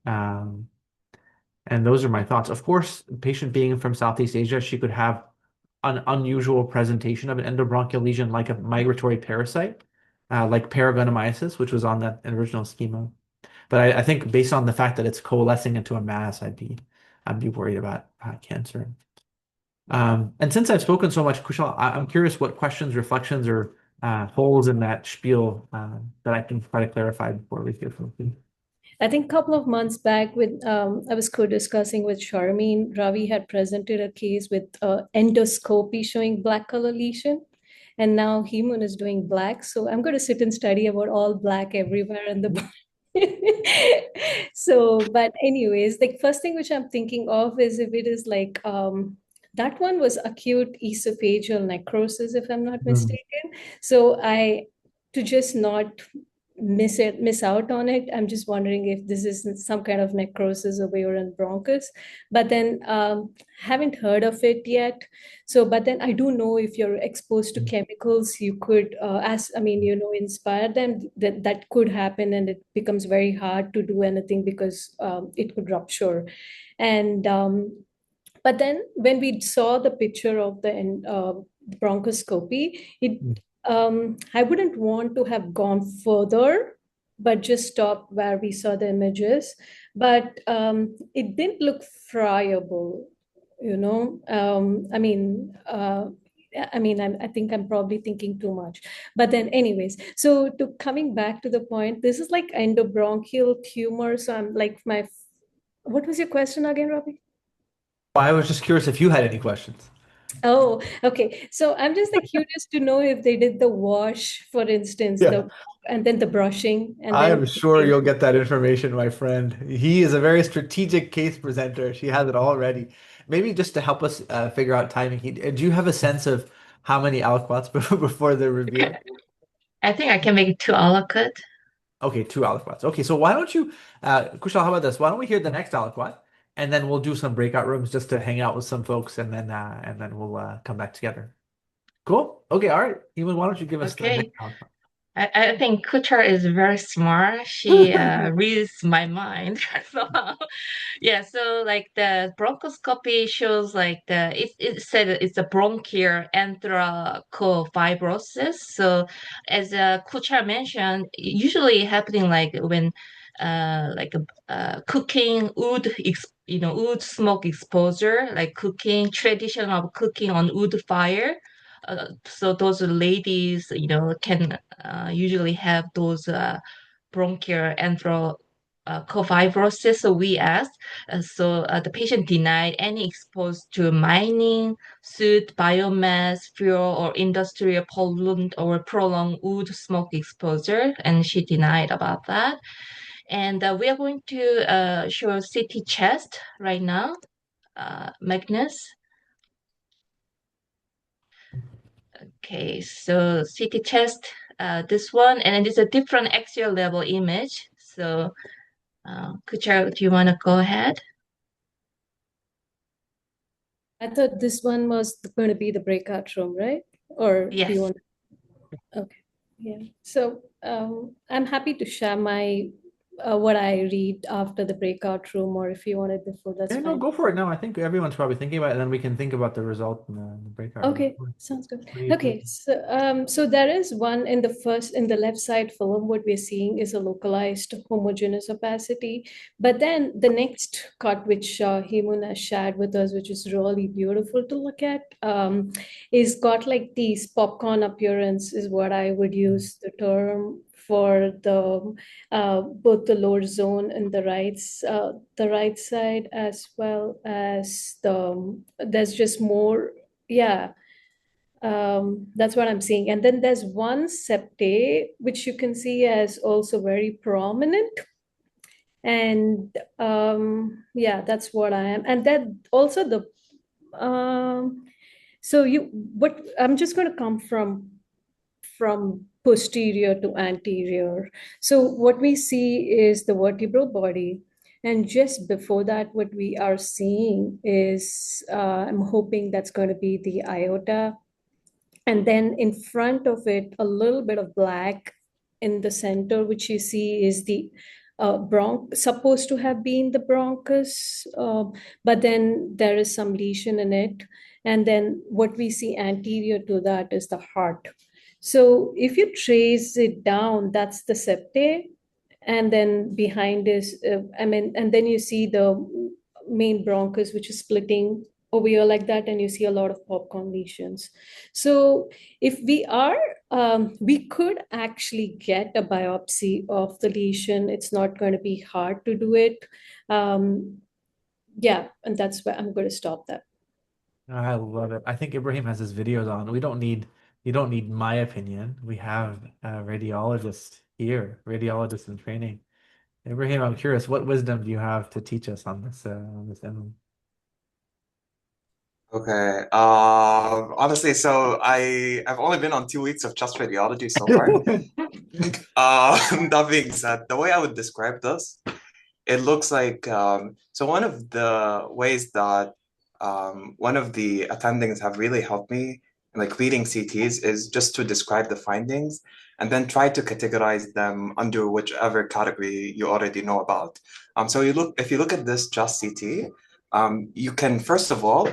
And those are my thoughts. Of course, the patient being from Southeast Asia, she could have an unusual presentation of an endobronchial lesion like a migratory parasite, like paragonnomyces, which was on that original schema. But I think based on the fact that it's coalescing into a mass, I'd be worried about cancer. And since I've spoken so much, Kushal, I'm curious what questions, reflections, or holes in that spiel that I can try to clarify before we get from you. I think a couple of months back, with I was co-discussing with Charmaine. Ravi had presented a case with endoscopy showing black color lesion, and now Hemun is doing black. So I'm going to sit and study about all black everywhere in the body. So, but anyways, the first thing which I'm thinking of is if it is like that one was acute esophageal necrosis, if I'm not mistaken. So to just not miss out on it. I'm just wondering if this is some kind of necrosis over here in bronchus, but then haven't heard of it yet. So, but then I do know if you're exposed to chemicals, you could, inspire them. That could happen, and it becomes very hard to do anything because it could rupture. And but then when we saw the picture of the bronchoscopy, I wouldn't want to have gone further, but just stop where we saw the images. But it didn't look friable, you know. I think I'm probably thinking too much. But then, anyways, so to coming back to the point, this is like endobronchial tumor. So I'm like, what was your question again, Robbie? I was just curious if you had any questions. Oh, okay. So I'm just like curious to know if they did the wash, for instance, Yeah. and then the brushing, and I then am sure you'll get that information, my friend. He is a very strategic case presenter. She has it all ready. Maybe just to help us figure out timing, do you have a sense of how many aliquots before the Okay. reveal? I think I can make it 2 a la carte. Okay, two aliquots. Okay, so why don't you, Kushal, how about this? Why don't we hear the next aliquot, and then we'll do some breakout rooms just to hang out with some folks, and then we'll come back together. Cool. Okay, all right. Ewan, why don't you give us the next Okay. aliquot? I think Kuchal is very smart. She reads my mind. So, yeah, so like the bronchoscopy shows like it said it's a bronchial anthracofibrosis. So as Kuchal mentioned, usually happening like when cooking wood smoke exposure, like cooking tradition of cooking on wood fire. So those ladies, can usually have those bronchial fibrosis. So we asked, the patient denied any exposed to mining, soot, biomass, fuel, or industrial pollutant or prolonged wood smoke exposure, and she denied about that. And we are going to show CT chest right now, Magnus. Okay, so CT chest, this one, and then it's a different axial level image. So, Kuchar, do you want to go ahead? I thought this one was going to be the breakout room, right? Or do you Yes. want? Okay, yeah. So I'm happy to share my what I read after the breakout room, or if you want it before, that's Yeah, no, fine. go for it. No, I think everyone's probably thinking about it, and then we can think about the result in the breakout room. Okay, sounds good. What do you Okay, think? so there is one in the left side film. What we're seeing is a localized homogeneous opacity, but then the next cut, which Hemun has shared with us, which is really beautiful to look at, is got like these popcorn appearance, is what I would use the term for the both the lower zone and the right side, as well as there's just more, yeah, that's what I'm seeing. And then there's one septate, which you can see as also very prominent. And yeah, that's what I am. And then also so what I'm just going to come from posterior to anterior. So what we see is the vertebral body. And just before that, what we are seeing is, I'm hoping that's going to be the aorta, and then in front of it a little bit of black in the center, which you see is the supposed to have been the bronchus, but then there is some lesion in it. And then what we see anterior to that is the heart. So if you trace it down, that's the septate, and then behind is and then you see the main bronchus, which is splitting over here like that, and you see a lot of popcorn lesions. So if we could actually get a biopsy of the lesion. It's not going to be hard to do it. Yeah, and that's where I'm going to stop that. I love it. I think Ibrahim has his videos on. You don't need my opinion. We have a radiologist here, radiologist in training. Ibrahim, I'm curious, what wisdom do you have to teach us on this end? Okay. Honestly, so I've only been on 2 weeks of just radiology so far. That being said, the way I would describe this, it looks like so one of the ways that one of the attendings have really helped me in like reading CTs is just to describe the findings and then try to categorize them under whichever category you already know about. So if you look at this just CT, you can first of all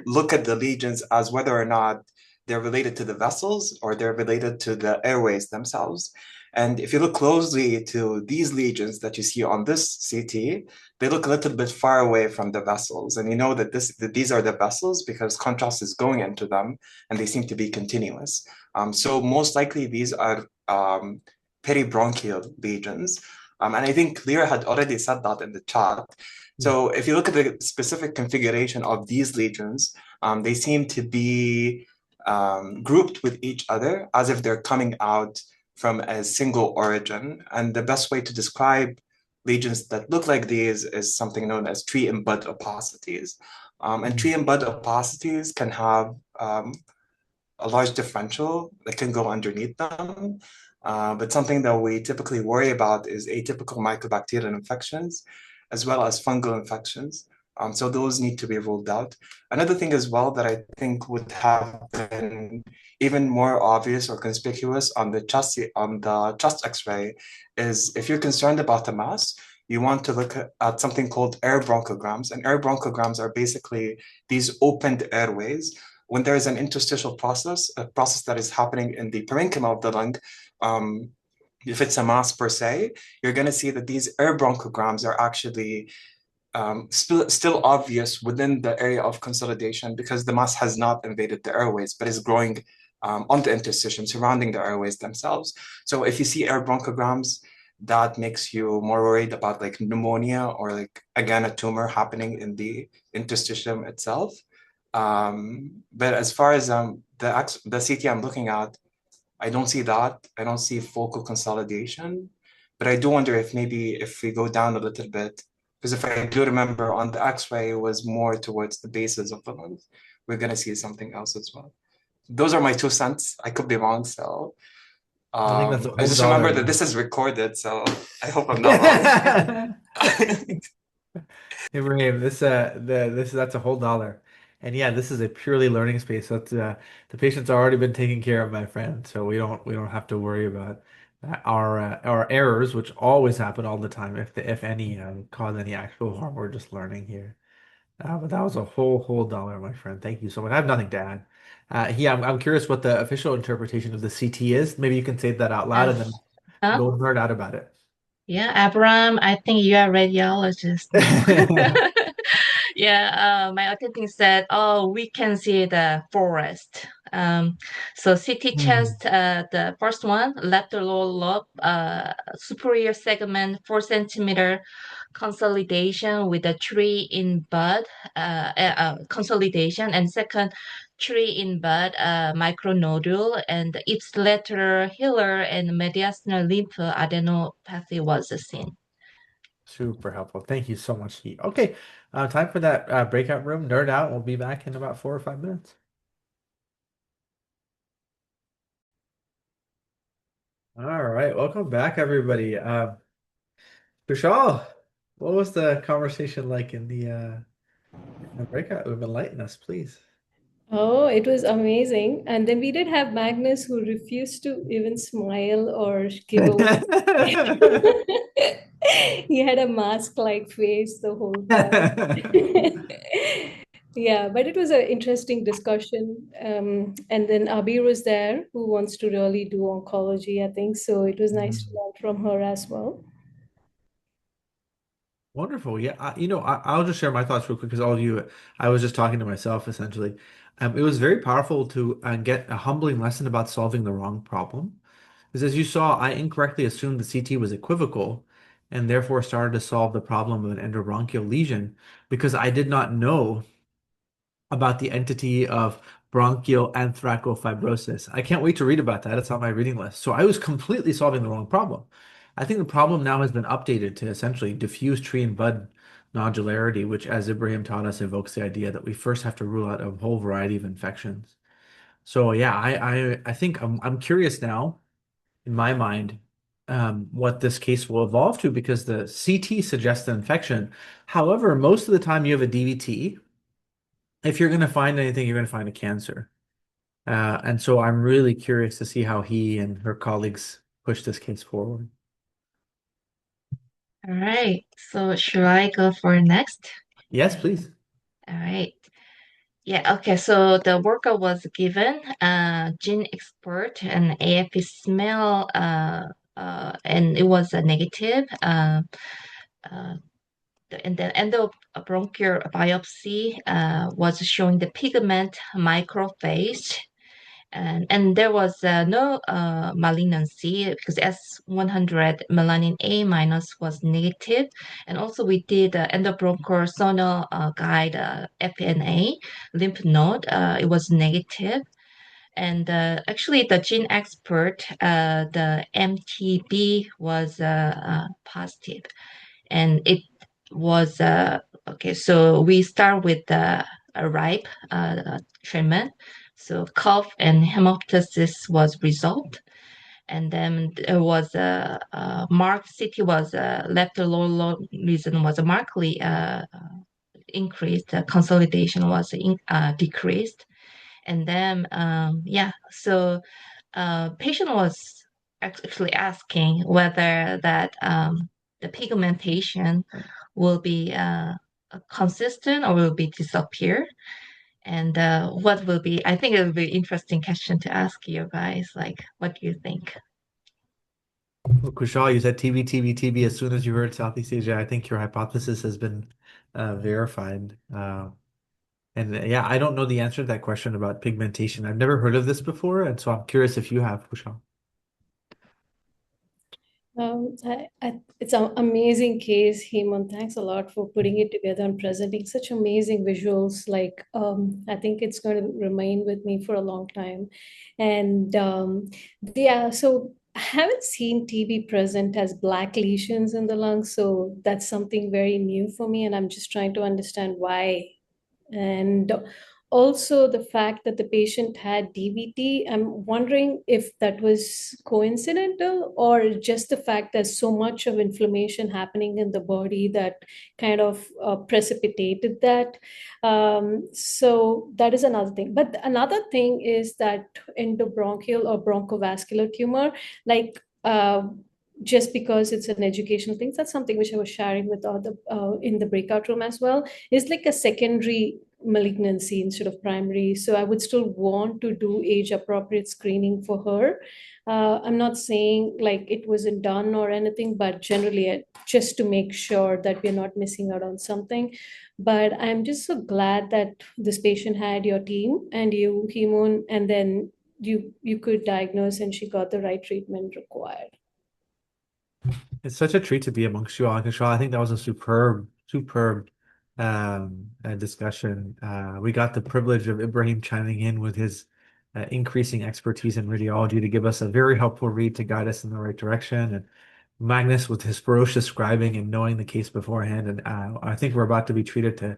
look at the lesions as whether or not they're related to the vessels or they're related to the airways themselves. And if you look closely to these lesions that you see on this CT, they look a little bit far away from the vessels. And you know that these are the vessels because contrast is going into them and they seem to be continuous. So most likely these are peribronchial lesions. And I think Lear had already said that in the chat. So if you look at the specific configuration of these lesions, they seem to be grouped with each other as if they're coming out from a single origin. And the best way to describe lesions that look like these is something known as tree and bud opacities. And tree and bud opacities can have a large differential that can go underneath them. But something that we typically worry about is atypical mycobacterial infections, as well as fungal infections. So those need to be ruled out. Another thing as well that I think would have been even more obvious or conspicuous on the chest X-ray is if you're concerned about the mass, you want to look at something called air bronchograms. And air bronchograms are basically these opened airways when there is an interstitial process, a process that is happening in the parenchyma of the lung, if it's a mass per se, you're going to see that these air bronchograms are actually still obvious within the area of consolidation because the mass has not invaded the airways, but is growing on the interstitium surrounding the airways themselves. So if you see air bronchograms, that makes you more worried about like pneumonia or like, again, a tumor happening in the interstitium itself. But as far as the CT I'm looking at, I don't see that. I don't see focal consolidation. But I do wonder if maybe if we go down a little bit, because if I do remember on the X-ray, it was more towards the bases of the lungs. We're going to see something else as well. Those are my 2 cents. I could be wrong. So I think that's a I whole just dollar. remember that this is recorded. So I hope I'm not wrong. Ibrahim, that's a whole dollar. And yeah, this is a purely learning space. That's the patient's already been taken care of, my friend. So we don't have to worry about our errors, which always happen all the time, if any cause any actual harm. We're just learning here. But that was a whole dollar, my friend. Thank you so much. I have nothing to add. Yeah, I'm curious what the official interpretation of the CT is. Maybe you can say that out loud Uh, and then huh? go nerd out about it. Yeah, Abraham, I think you are radiologist. No. Yeah, my attending said, "Oh, we can see the forest." So CT Hmm. chest, the first one, lateral lobe, superior segment, 4 centimeter consolidation with a tree in bud, consolidation, and second tree in bud, micronodule, and its lateral hilar and mediastinal lymph adenopathy was seen. Super helpful. Thank you so much, Heat. Okay, time for that breakout room nerd out. We'll be back in about 4 or 5 minutes. All right, welcome back, everybody. Kuchal, what was the conversation like in the breakout room? Enlighten us, please. Oh, it was amazing. And then we did have Magnus who refused to even smile or give a he had a mask-like face the whole time. Yeah, but it was an interesting discussion. And then Abir was there, who wants to really do oncology, I think. So it was nice to Mm. learn from her as well. Wonderful. Yeah, I'll just share my thoughts real quick because all of you, I was just talking to myself essentially. It was very powerful to get a humbling lesson about solving the wrong problem. Because as you saw, I incorrectly assumed the CT was equivocal and therefore started to solve the problem of an endobronchial lesion because I did not know about the entity of bronchial anthracofibrosis. I can't wait to read about that. It's on my reading list. So I was completely solving the wrong problem. I think the problem now has been updated to essentially diffuse tree and bud nodularity, which, as Ibrahim taught us, evokes the idea that we first have to rule out a whole variety of infections. So yeah, I think I'm curious now in my mind, what this case will evolve to because the CT suggests an infection. However, most of the time you have a DVT. If you're going to find anything, you're going to find a cancer. And so I'm really curious to see how he and her colleagues push this case forward. All right. So should I go for next? Yes, please. All right. Yeah, okay. So the workup was given, gene expert and AFP smell, and it was a negative. Uh, and the endobronchial biopsy was showing the pigment microphage, and there was no malignancy because S100 melanin A minus was negative, and also we did endobronchial sonal guide FNA lymph node. It was negative, and actually the gene expert, the MTB was positive, and it was okay. So we start with the ripe treatment. So cough and hemoptysis was resolved, and then there was a marked CT was left lower reason was markedly increased. Consolidation was decreased, and then yeah. So patient was actually asking whether that the pigmentation will be consistent or will be disappear. And what will be, I think it will be interesting question to ask you guys, like, what do you think? Well, Kushal, you said TB, TB, TB as soon as you heard Southeast Asia. I think your hypothesis has been verified. And yeah, I don't know the answer to that question about pigmentation. I've never heard of this before, and so I'm curious if you have, Kushal. It's an amazing case, Hemant. Thanks a lot for putting it together and presenting such amazing visuals. Like, I think it's going to remain with me for a long time. And yeah, so I haven't seen TB present as black lesions in the lungs, so that's something very new for me, and I'm just trying to understand why. And also the fact that the patient had DVT, I'm wondering if that was coincidental or just the fact there's so much of inflammation happening in the body that kind of precipitated that. So that is another thing. But another thing is that endobronchial or bronchovascular tumor, like just because it's an educational thing, that's something which I was sharing with other in the breakout room as well, is like a secondary malignancy instead of primary. So I would still want to do age appropriate screening for her. I'm not saying like it wasn't done or anything, but generally just to make sure that we're not missing out on something. But I'm just so glad that this patient had your team and you, Hemon, and then you could diagnose and she got the right treatment required. It's such a treat to be amongst you all, Kushal. I think that was a superb discussion. We got the privilege of Ibrahim chiming in with his increasing expertise in radiology to give us a very helpful read to guide us in the right direction. And Magnus with his ferocious scribing and knowing the case beforehand. And I think we're about to be treated to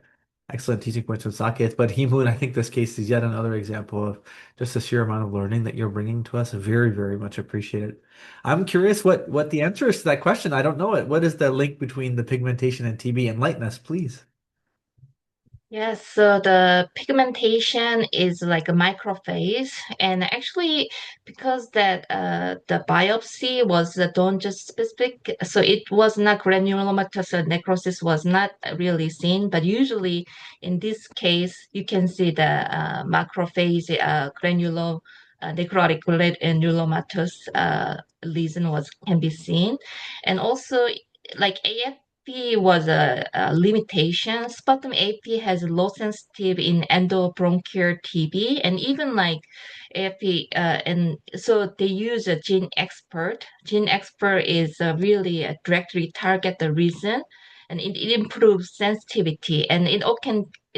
excellent teaching points from Saket. But Himud, I think this case is yet another example of just the sheer amount of learning that you're bringing to us. Very, very much appreciated. I'm curious what the answer is to that question. I don't know it. What is the link between the pigmentation and TB? Enlighten us, please. Yes, so the pigmentation is like a microphase, and actually, because that the biopsy was done just specific, so it was not granulomatous, so necrosis was not really seen. But usually, in this case, you can see the macrophage granulo necrotic granulomatous lesion was can be seen, and also like AP was a limitation. Sputum AP has low sensitive in endobronchial TB, and even like AP, and so they use a gene expert. Gene expert is really directly target the reason, and it improves sensitivity, and it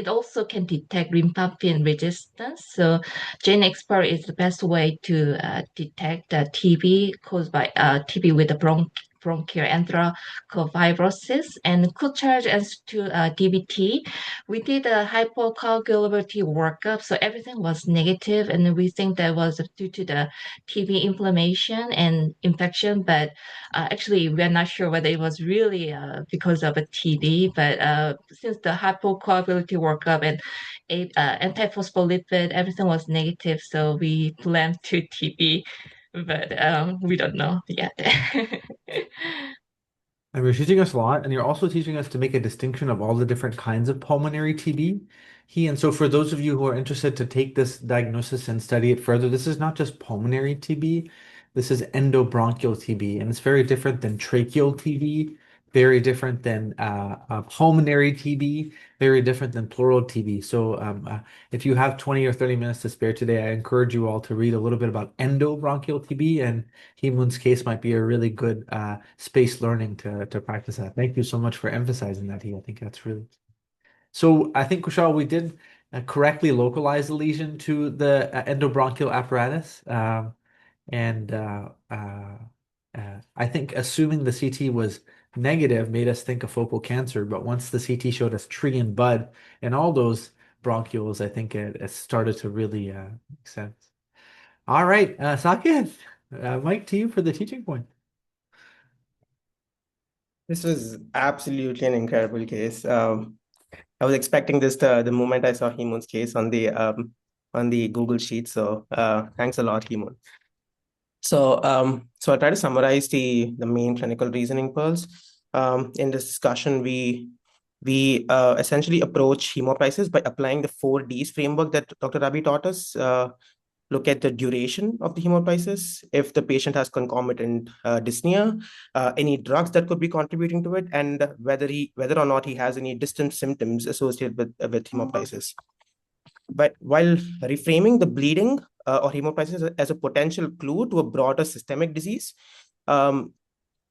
also can detect rifampin resistance. So gene expert is the best way to detect TB caused by TB with the bronchial enterococcal and Kuchal as to DVT. We did a hypocoagulability workup, so everything was negative, and we think that was due to the TB inflammation and infection, but actually we're not sure whether it was really because of a TB, but since the hypocoagulability workup and antiphospholipid, everything was negative, so we blamed to TB, but we don't know yet. And you're teaching us a lot, and you're also teaching us to make a distinction of all the different kinds of pulmonary TB. And so for those of you who are interested to take this diagnosis and study it further, this is not just pulmonary TB, this is endobronchial TB, and it's very different than tracheal TB, very different than pulmonary TB, very different than pleural TB. So if you have 20 or 30 minutes to spare today, I encourage you all to read a little bit about endobronchial TB, and Heemun's case might be a really good space learning to practice that. Thank you so much for emphasizing that, Hee. I think that's really. So I think, Kushal, we did correctly localize the lesion to the endobronchial apparatus. And I think assuming the CT was negative made us think of focal cancer, but once the CT showed us tree and bud and all those bronchioles, I think it started to really make sense. All right, Saket, Mike, to you for the teaching point. This was absolutely an incredible case. I was expecting this the moment I saw Heemun's case on the Google Sheet. So thanks a lot, Heemun. So I'll try to summarize the main clinical reasoning pearls. In this discussion, we essentially approach hemoptysis by applying the 4Ds framework that Dr. Rabih taught us. Look at the duration of the hemoptysis, if the patient has concomitant dyspnea, any drugs that could be contributing to it, and whether or not he has any distant symptoms associated with hemoptysis. But while reframing the bleeding or hemoptysis as a potential clue to a broader systemic disease,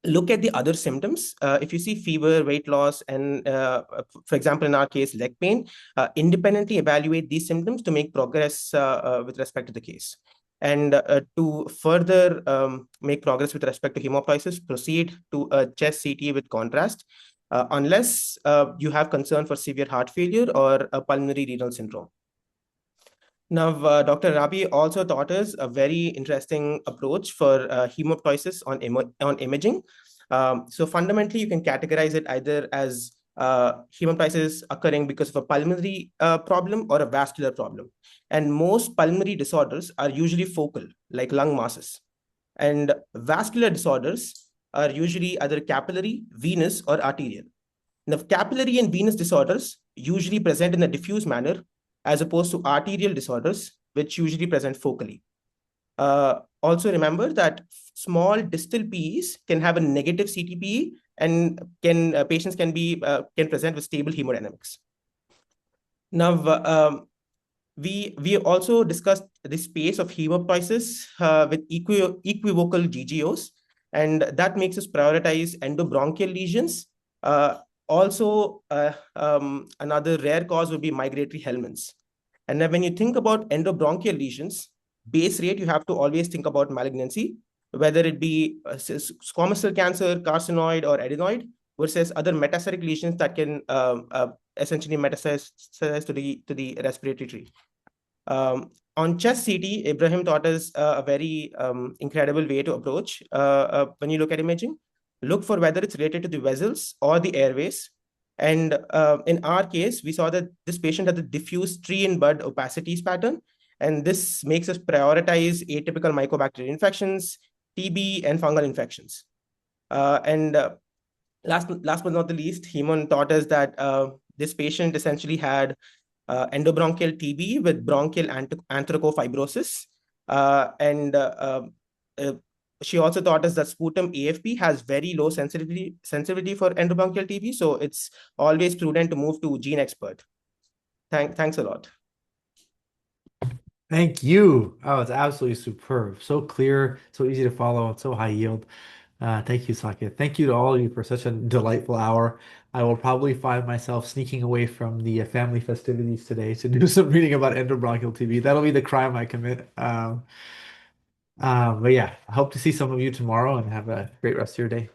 look at the other symptoms. If you see fever, weight loss, and for example, in our case, leg pain, independently evaluate these symptoms to make progress with respect to the case. And to further make progress with respect to hemoptysis, proceed to a chest CT with contrast, unless you have concern for severe heart failure or a pulmonary renal syndrome. Now, Dr. Rabih also taught us a very interesting approach for hemoptysis on imaging. So fundamentally, you can categorize it either as hemoptysis occurring because of a pulmonary problem or a vascular problem. And most pulmonary disorders are usually focal, like lung masses. And vascular disorders are usually either capillary, venous, or arterial. Now, capillary and venous disorders usually present in a diffuse manner, as opposed to arterial disorders, which usually present focally. Also remember that small distal PEs can have a negative CTPE, and patients can present with stable hemodynamics. Now, we also discussed the space of hemoptysis with equivocal GGOs, and that makes us prioritize endobronchial lesions. Also, another rare cause would be migratory Hellman's. And then when you think about endobronchial lesions, base rate, you have to always think about malignancy, whether it be squamous cell cancer, carcinoid, or adenoid, versus other metastatic lesions that can essentially metastasize to the respiratory tree. On chest CT, Ibrahim taught us a very incredible way to approach when you look at imaging. Look for whether it's related to the vessels or the airways. And in our case, we saw that this patient had a diffuse tree and bud opacities pattern. And this makes us prioritize atypical mycobacterial infections, TB, and fungal infections. Last but not the least, Heemun taught us that this patient essentially had endobronchial TB with bronchial anthrocofibrosis. She also taught us that sputum AFP has very low sensitivity for endobronchial TB, so it's always prudent to move to gene expert. Thanks a lot. Thank you. Oh, it's absolutely superb. So clear, so easy to follow, and so high yield. Thank you, Saket. Thank you to all of you for such a delightful hour. I will probably find myself sneaking away from the family festivities today to do some reading about endobronchial TB. That'll be the crime I commit. But yeah, I hope to see some of you tomorrow and have a great rest of your day.